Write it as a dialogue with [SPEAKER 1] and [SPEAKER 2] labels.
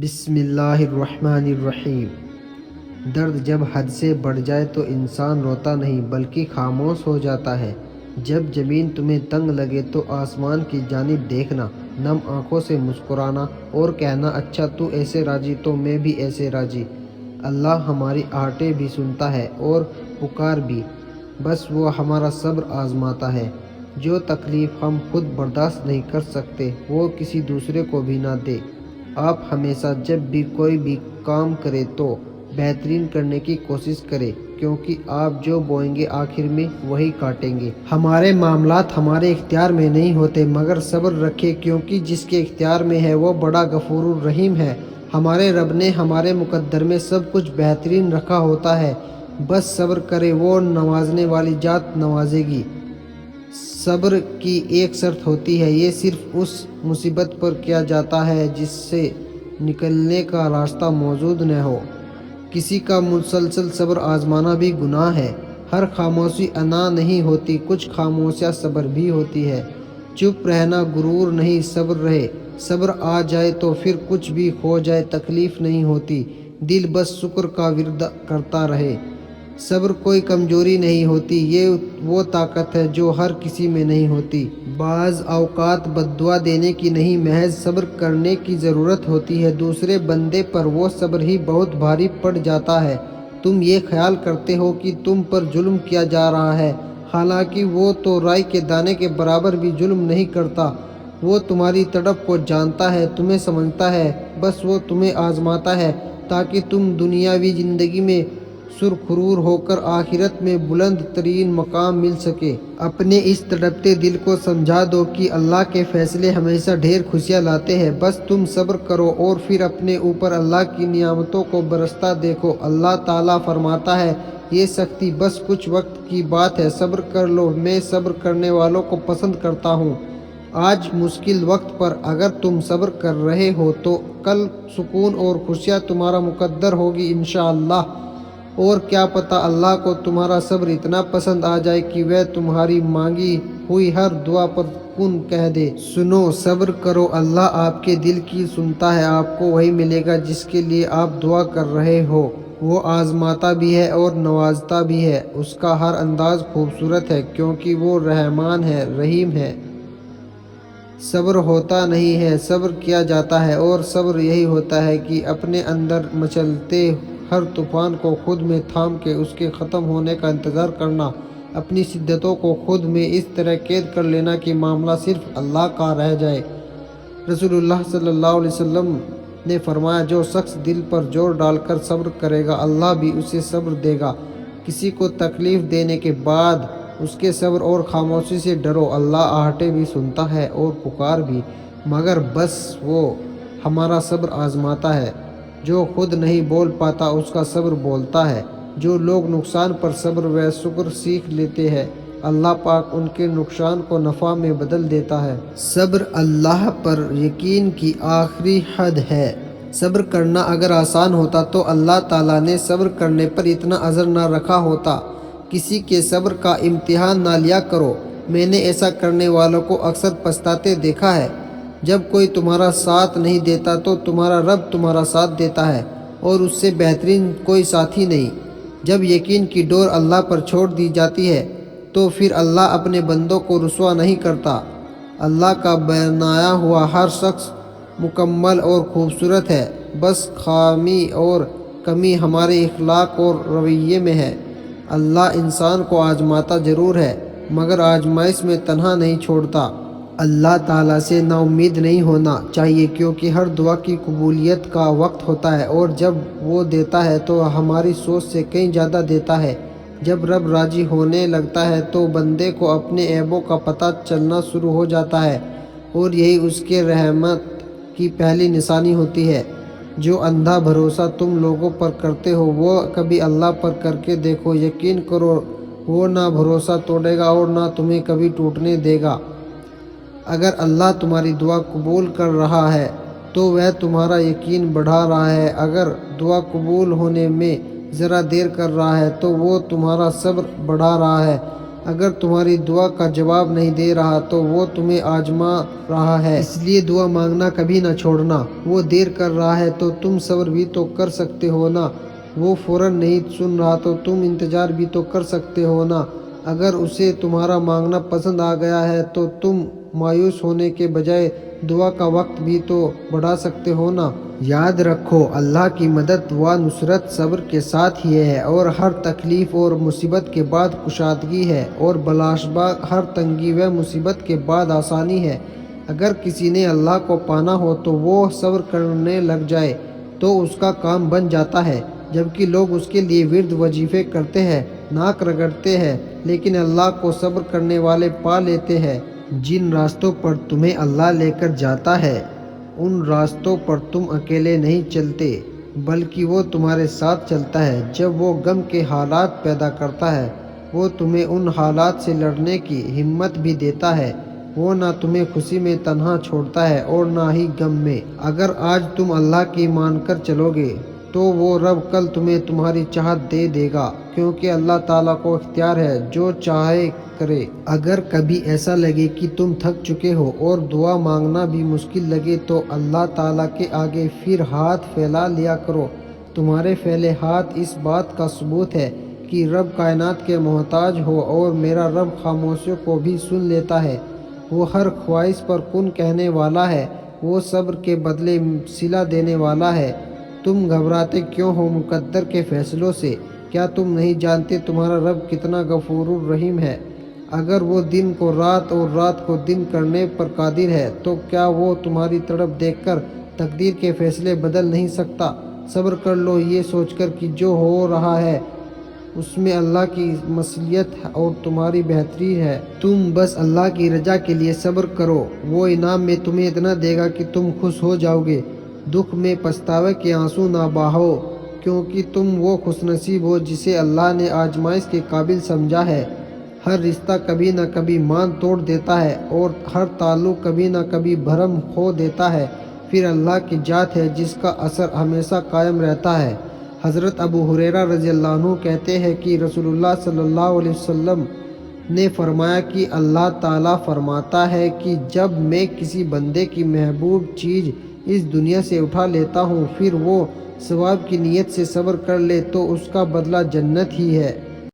[SPEAKER 1] بسم اللہ الرحمن الرحیم۔ درد جب حد سے بڑھ جائے تو انسان روتا نہیں بلکہ خاموش ہو جاتا ہے۔ جب زمین تمہیں تنگ لگے تو آسمان کی جانب دیکھنا، نم آنکھوں سے مسکرانا اور کہنا اچھا تو ایسے راضی تو میں بھی ایسے راضی۔ اللہ ہماری آہٹیں بھی سنتا ہے اور پکار بھی، بس وہ ہمارا صبر آزماتا ہے۔ جو تکلیف ہم خود برداشت نہیں کر سکتے وہ کسی دوسرے کو بھی نہ دے۔ آپ ہمیشہ جب بھی کوئی بھی کام کریں تو بہترین کرنے کی کوشش کریں، کیونکہ آپ جو بوئیں گے آخر میں وہی کاٹیں گے۔ ہمارے معاملات ہمارے اختیار میں نہیں ہوتے، مگر صبر رکھیں کیونکہ جس کے اختیار میں ہے وہ بڑا غفور الرحیم ہے۔ ہمارے رب نے ہمارے مقدر میں سب کچھ بہترین رکھا ہوتا ہے، بس صبر کریں، وہ نوازنے والی ذات نوازے گی۔ صبر کی ایک شرط ہوتی ہے، یہ صرف اس مصیبت پر کیا جاتا ہے جس سے نکلنے کا راستہ موجود نہ ہو۔ کسی کا مسلسل صبر آزمانا بھی گناہ ہے۔ ہر خاموشی انا نہیں ہوتی، کچھ خاموشیاں صبر بھی ہوتی ہے۔ چپ رہنا غرور نہیں، صبر رہے۔ صبر آ جائے تو پھر کچھ بھی ہو جائے تکلیف نہیں ہوتی، دل بس شکر کا ورد کرتا رہے۔ صبر کوئی کمزوری نہیں ہوتی، یہ وہ طاقت ہے جو ہر کسی میں نہیں ہوتی۔ بعض اوقات بد دعا دینے کی نہیں، محض صبر کرنے کی ضرورت ہوتی ہے، دوسرے بندے پر وہ صبر ہی بہت بھاری پڑ جاتا ہے۔ تم یہ خیال کرتے ہو کہ تم پر ظلم کیا جا رہا ہے، حالانکہ وہ تو رائی کے دانے کے برابر بھی ظلم نہیں کرتا۔ وہ تمہاری تڑپ کو جانتا ہے، تمہیں سمجھتا ہے، بس وہ تمہیں آزماتا ہے تاکہ تم دنیاوی زندگی میں سرخرور ہو کر آخرت میں بلند ترین مقام مل سکے۔ اپنے اس تڑپتے دل کو سمجھا دو کہ اللہ کے فیصلے ہمیشہ ڈھیر خوشیاں لاتے ہیں، بس تم صبر کرو اور پھر اپنے اوپر اللہ کی نعمتوں کو برستا دیکھو۔ اللہ تعالیٰ فرماتا ہے، یہ سختی بس کچھ وقت کی بات ہے، صبر کر لو، میں صبر کرنے والوں کو پسند کرتا ہوں۔ آج مشکل وقت پر اگر تم صبر کر رہے ہو تو کل سکون اور خوشیاں تمہارا مقدر ہوگی انشاءاللہ۔ اور کیا پتہ اللہ کو تمہارا صبر اتنا پسند آ جائے کہ وہ تمہاری مانگی ہوئی ہر دعا پر کن کہہ دے۔ سنو، صبر کرو، اللہ آپ کے دل کی سنتا ہے، آپ کو وہی ملے گا جس کے لیے آپ دعا کر رہے ہو۔ وہ آزماتا بھی ہے اور نوازتا بھی ہے، اس کا ہر انداز خوبصورت ہے کیونکہ وہ رحمان ہے، رحیم ہے۔ صبر ہوتا نہیں ہے، صبر کیا جاتا ہے، اور صبر یہی ہوتا ہے کہ اپنے اندر مچلتے ہر طوفان کو خود میں تھام کے اس کے ختم ہونے کا انتظار کرنا، اپنی شدتوں کو خود میں اس طرح قید کر لینا کہ معاملہ صرف اللہ کا رہ جائے۔ رسول اللہ صلی اللہ علیہ وسلم نے فرمایا، جو شخص دل پر زور ڈال کر صبر کرے گا اللہ بھی اسے صبر دے گا۔ کسی کو تکلیف دینے کے بعد اس کے صبر اور خاموشی سے ڈرو، اللہ آہٹیں بھی سنتا ہے اور پکار بھی، مگر بس وہ ہمارا صبر آزماتا ہے۔ جو خود نہیں بول پاتا اس کا صبر بولتا ہے۔ جو لوگ نقصان پر صبر و شکر سیکھ لیتے ہیں، اللہ پاک ان کے نقصان کو نفع میں بدل دیتا ہے۔ صبر اللہ پر یقین کی آخری حد ہے۔ صبر کرنا اگر آسان ہوتا تو اللہ تعالیٰ نے صبر کرنے پر اتنا اجر نہ رکھا ہوتا۔ کسی کے صبر کا امتحان نہ لیا کرو، میں نے ایسا کرنے والوں کو اکثر پچھتاتے دیکھا ہے۔ جب کوئی تمہارا ساتھ نہیں دیتا تو تمہارا رب تمہارا ساتھ دیتا ہے، اور اس سے بہترین کوئی ساتھی نہیں۔ جب یقین کی ڈور اللہ پر چھوڑ دی جاتی ہے تو پھر اللہ اپنے بندوں کو رسوا نہیں کرتا۔ اللہ کا بنایا ہوا ہر شخص مکمل اور خوبصورت ہے، بس خامی اور کمی ہمارے اخلاق اور رویے میں ہے۔ اللہ انسان کو آزماتا ضرور ہے، مگر آزمائش میں تنہا نہیں چھوڑتا۔ اللہ تعالیٰ سے نا امید نہیں ہونا چاہیے، کیونکہ ہر دعا کی قبولیت کا وقت ہوتا ہے، اور جب وہ دیتا ہے تو ہماری سوچ سے کہیں زیادہ دیتا ہے۔ جب رب راضی ہونے لگتا ہے تو بندے کو اپنے عیبوں کا پتہ چلنا شروع ہو جاتا ہے، اور یہی اس کے رحمت کی پہلی نشانی ہوتی ہے۔ جو اندھا بھروسہ تم لوگوں پر کرتے ہو وہ کبھی اللہ پر کر کے دیکھو، یقین کرو وہ نہ بھروسہ توڑے گا اور نہ تمہیں کبھی ٹوٹنے دے گا۔ اگر اللہ تمہاری دعا قبول کر رہا ہے تو وہ تمہارا یقین بڑھا رہا ہے، اگر دعا قبول ہونے میں ذرا دیر کر رہا ہے تو وہ تمہارا صبر بڑھا رہا ہے۔ اگر تمہاری دعا کا جواب نہیں دے رہا تو وہ تمہیں آزما رہا ہے، اس لیے دعا مانگنا کبھی نہ چھوڑنا۔ وہ دیر کر رہا ہے تو تم صبر بھی تو کر سکتے ہو نا، وہ فوراً نہیں سن رہا تو تم انتظار بھی تو کر سکتے ہو نا۔ اگر اسے تمہارا مانگنا پسند آ گیا ہے تو تم مایوس ہونے کے بجائے دعا کا وقت بھی تو بڑھا سکتے ہو نا۔ یاد رکھو، اللہ کی مدد و نصرت صبر کے ساتھ ہی ہے، اور ہر تکلیف اور مصیبت کے بعد کشادگی ہے، اور بلاشبہ ہر تنگی و مصیبت کے بعد آسانی ہے۔ اگر کسی نے اللہ کو پانا ہو تو وہ صبر کرنے لگ جائے تو اس کا کام بن جاتا ہے، جبکہ لوگ اس کے لیے ورد وظیفے کرتے ہیں، ناک رگڑتے ہیں، لیکن اللہ کو صبر کرنے والے پا لیتے ہیں۔ جن راستوں پر تمہیں اللہ لے کر جاتا ہے ان راستوں پر تم اکیلے نہیں چلتے، بلکہ وہ تمہارے ساتھ چلتا ہے۔ جب وہ غم کے حالات پیدا کرتا ہے وہ تمہیں ان حالات سے لڑنے کی ہمت بھی دیتا ہے۔ وہ نہ تمہیں خوشی میں تنہا چھوڑتا ہے اور نہ ہی غم میں۔ اگر آج تم اللہ کی مان کر چلو گے تو وہ رب کل تمہیں تمہاری چاہت دے دے گا، کیونکہ اللہ تعالیٰ کو اختیار ہے جو چاہے کرے۔ اگر کبھی ایسا لگے کہ تم تھک چکے ہو اور دعا مانگنا بھی مشکل لگے تو اللہ تعالیٰ کے آگے پھر ہاتھ پھیلا لیا کرو۔ تمہارے پھیلے ہاتھ اس بات کا ثبوت ہے کہ رب کائنات کے محتاج ہو، اور میرا رب خاموشیوں کو بھی سن لیتا ہے۔ وہ ہر خواہش پر کن کہنے والا ہے، وہ صبر کے بدلے صلہ دینے والا ہے۔ تم گھبراتے کیوں ہو مقدر کے فیصلوں سے؟ کیا تم نہیں جانتے تمہارا رب کتنا غفور الرحیم ہے؟ اگر وہ دن کو رات اور رات کو دن کرنے پر قادر ہے تو کیا وہ تمہاری طرف دیکھ کر تقدیر کے فیصلے بدل نہیں سکتا؟ صبر کر لو یہ سوچ کر کہ جو ہو رہا ہے اس میں اللہ کی مصلحت اور تمہاری بہتری ہے۔ تم بس اللہ کی رضا کے لیے صبر کرو، وہ انعام میں تمہیں اتنا دے گا کہ تم خوش ہو جاؤ گے۔ دکھ میں پچھتاوے کے آنسو نہ بہاؤ، کیونکہ تم وہ خوش نصیب ہو جسے اللہ نے آزمائش کے قابل سمجھا ہے۔ ہر رشتہ کبھی نہ کبھی مان توڑ دیتا ہے، اور ہر تعلق کبھی نہ کبھی بھرم کھو دیتا ہے، پھر اللہ کی ذات ہے جس کا اثر ہمیشہ قائم رہتا ہے۔ حضرت ابو ہریرہ رضی اللہ عنہ کہتے ہیں کہ رسول اللہ صلی اللہ علیہ وسلم نے فرمایا کہ اللہ تعالیٰ فرماتا ہے کہ جب میں کسی بندے کی محبوب چیز اس دنیا سے اٹھا لیتا ہوں پھر وہ ثواب کی نیت سے صبر کر لے تو اس کا بدلہ جنت ہی ہے۔